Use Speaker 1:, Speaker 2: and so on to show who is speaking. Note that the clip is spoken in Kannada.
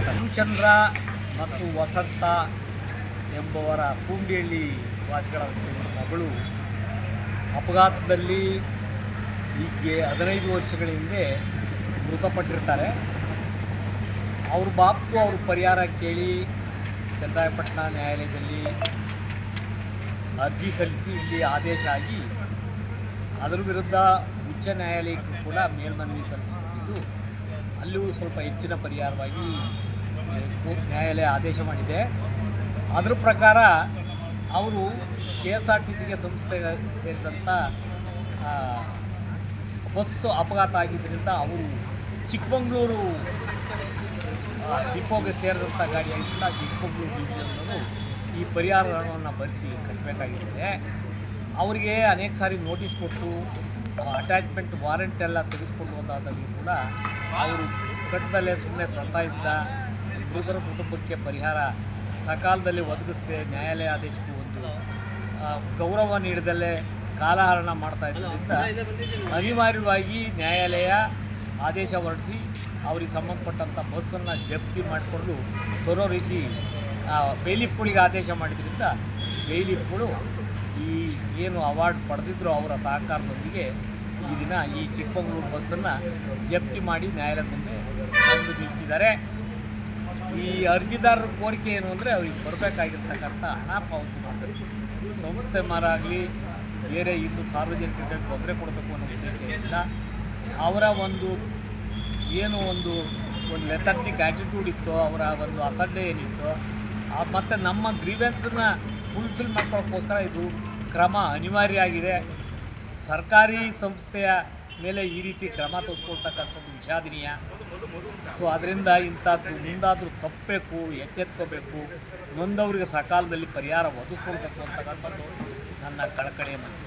Speaker 1: ರಾಮಚಂದ್ರ ಮತ್ತು ವಸಂತ ಎಂಬುವರ ಕೂಂಡಿಹಳ್ಳಿ ವಾಸಿಗಳ ಮಗಳು ಅಪಘಾತದಲ್ಲಿ ಹೀಗೆ 15 ವರ್ಷಗಳ ಹಿಂದೆ ಮೃತಪಟ್ಟಿರ್ತಾರೆ. ಅವ್ರ ಬಾಪ್ತು ಅವರು ಪರಿಹಾರ ಕೇಳಿ ಚನ್ನರಾಯಪಟ್ಟಣ ನ್ಯಾಯಾಲಯದಲ್ಲಿ ಅರ್ಜಿ ಸಲ್ಲಿಸಿ ಇಲ್ಲಿ ಆದೇಶ ಆಗಿ ಅದರ ವಿರುದ್ಧ ಉಚ್ಚ ನ್ಯಾಯಾಲಯಕ್ಕೂ ಕೂಡ ಮೇಲ್ಮನವಿ ಸಲ್ಲಿಸುತ್ತಿದ್ದು ಅಲ್ಲೂ ಸ್ವಲ್ಪ ಹೆಚ್ಚಿನ ಪರಿಹಾರವಾಗಿ ನ್ಯಾಯಾಲಯ ಆದೇಶ ಮಾಡಿದೆ. ಅದರ ಪ್ರಕಾರ ಅವರು KSRTC ಸಂಸ್ಥೆಗೆ ಸೇರಿದಂಥ ಬಸ್ಸು ಅಪಘಾತ ಆಗಿದ್ದರಿಂದ ಅವರು ಚಿಕ್ಕಮಗಳೂರು ಡಿಪೋಗೆ ಸೇರಿದಂಥ ಗಾಡಿಯಾಗಿದ್ದರಿಂದ ಚಿಕ್ಕಮಗಳೂರು ಡಿವಿಷನ್ನವರು ಈ ಪರಿಹಾರ ಹಣವನ್ನು ಭರಿಸಿ ಕಟ್ಟಬೇಕಾಗಿರುತ್ತೆ. ಅವರಿಗೆ ಅನೇಕ ಸಾರಿ ನೋಟಿಸ್ ಕೊಟ್ಟು ಅಟ್ಯಾಚ್ಮೆಂಟ್ ವಾರೆಂಟ್ ಎಲ್ಲ ತೆಗೆದುಕೊಂಡು ಹೋದಾಗಲೂ ಕೂಡ ಅವರು ಕಟ್ಟದಲ್ಲೇ ಸುಮ್ಮನೆ ಸತಾಯಿಸಿದ ಮೃತರ ಕುಟುಂಬಕ್ಕೆ ಪರಿಹಾರ ಸಕಾಲದಲ್ಲಿ ಒದಗಿಸದೆ ನ್ಯಾಯಾಲಯ ಆದೇಶಕ್ಕೂ ಒಂದು ಗೌರವ ನೀಡದಲ್ಲೇ ಕಾಲಹರಣ ಮಾಡ್ತಾ ಇದ್ದರಿಂದ ಅನಿವಾರ್ಯವಾಗಿ ನ್ಯಾಯಾಲಯ ಆದೇಶ ಹೊರಡಿಸಿ ಅವರಿಗೆ ಸಂಬಂಧಪಟ್ಟಂಥ ಬಸ್ಸನ್ನು ಜಪ್ತಿ ಮಾಡಿಕೊಂಡು ತರೋ ರೀತಿ ಬೇಲಿಫ್ಗಳಿಗೆ ಆದೇಶ ಮಾಡಿದ್ರಿಂದ ಬೇಲಿಫ್ಗಳು ಈ ಏನು ಅವಾರ್ಡ್ ಪಡೆದಿದ್ರು ಅವರ ಸಹಕಾರದೊಂದಿಗೆ ಈ ದಿನ ಈ ಚಿಕ್ಕಮಗಳೂರು ಬಸ್ಸನ್ನು ಜಪ್ತಿ ಮಾಡಿ ನ್ಯಾಯಾಲಯದ ಮುಂದೆ ತಂದು ನಿಲ್ಲಿಸಿದ್ದಾರೆ. ಈ ಅರ್ಜಿದಾರರ ಕೋರಿಕೆ ಏನು ಅಂದರೆ ಅವ್ರಿಗೆ ಬರಬೇಕಾಗಿರ್ತಕ್ಕಂಥ ಹಣ ಪಾವತಿ ಮಾಡಬೇಕು. ಸಂಸ್ಥೆ ಮಾರಾಗಲಿ ಬೇರೆ ಇನ್ನು ಸಾರ್ವಜನಿಕರಿಗೆ ತೊಂದರೆ ಕೊಡಬೇಕು ಅನ್ನೋ ಉದ್ದೇಶ ಏನಿಲ್ಲ. ಅವರ ಒಂದು ಏನು ಒಂದು ಲೆಥರ್ಜಿಕ್ ಆ್ಯಟಿಟ್ಯೂಡ್ ಇತ್ತು, ಅವರ ಒಂದು ಅಸಡ್ಡೆ ಏನಿತ್ತು, ಮತ್ತು ನಮ್ಮ ಗ್ರೀವೆನ್ಸನ್ನು ಫುಲ್ಫಿಲ್ ಮಾಡ್ಕೊಳ್ಳೋಕ್ಕೋಸ್ಕರ ಇದು ಕ್ರಮ ಅನಿವಾರ್ಯ ಆಗಿದೆ. ಸರ್ಕಾರಿ ಸಂಸ್ಥೆಯ ಮೇಲೆ ಈ ರೀತಿ ಕ್ರಮ ತೆಗೆದುಕೊಳ್ತಕ್ಕಂಥದ್ದು ವಿಷಾದನೀಯ. ಸೊ ಅದರಿಂದ ಇಂಥದ್ದು ಮುಂದಾದರೂ ತಪ್ಪಬೇಕು, ಎಚ್ಚೆತ್ಕೋಬೇಕು, ನೊಂದವರಿಗೆ ಸಕಾಲದಲ್ಲಿ ಪರಿಹಾರ ಒದಗಿಸ್ಕೊಳ್ಬೇಕು ಅಂತಕ್ಕಂಥದ್ದು ನನ್ನ ಕಳಕಳಿಯ ಮನವಿ.